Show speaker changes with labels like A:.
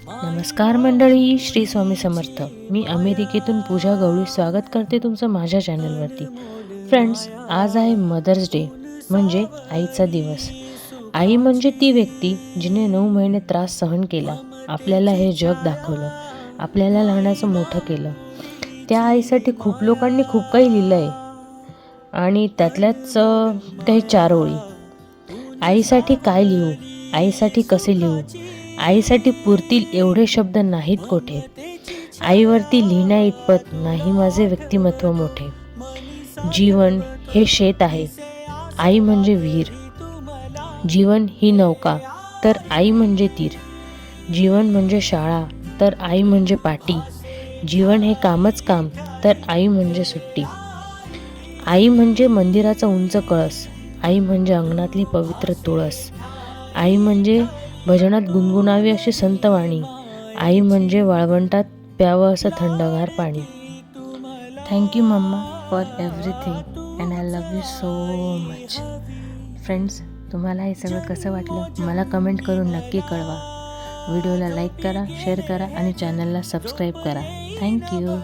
A: नमस्कार मंडळी, श्री स्वामी समर्थ. मी अमेरिकेतून पूजा गवळी स्वागत करते तुमचं माझ्या चॅनलवरती. फ्रेंड्स, आज आहे मदर्स डे, म्हणजे आईचा दिवस. आई म्हणजे ती व्यक्ती जिने 9 महिने त्रास सहन केला, आपल्याला हे जग दाखवलं, आपल्याला लहानाचं मोठं केलं. त्या आईसाठी खूप लोकांनी खूप काही लिहिलं आहे आणि त्यातल्याच काही 4 ओळी. आईसाठी काय लिहू, आईसाठी कसे लिहू, आईसाठी पुरतील एवढे शब्द नाहीत कोठे. आईवरती लिहिण्या इतपत नाही माझे व्यक्तिमत्व मोठे. जीवन हे शेत आहे, आई म्हणजे विहीर. जीवन ही नौका, तर आई म्हणजे तीर. जीवन म्हणजे शाळा, तर आई म्हणजे पाटी. जीवन हे कामच काम, तर आई म्हणजे सुट्टी. आई म्हणजे मंदिराचा उंच कळस, आई म्हणजे अंगणातली पवित्र तुळस. आई म्हणजे भजनात गुणगुणावी अशी संतवाणी, आई म्हणजे वाळवंटात प्यावं असं थंडगार पाणी. Thank you mamma for everything and I love you so much. Friends, तुम्हाला हे सगळं कसं वाटलं मला कमेंट करून नक्की कळवा. व्हिडिओला लाईक करा, शेअर करा आणि चॅनलला सबस्क्राईब करा. थँक्यू.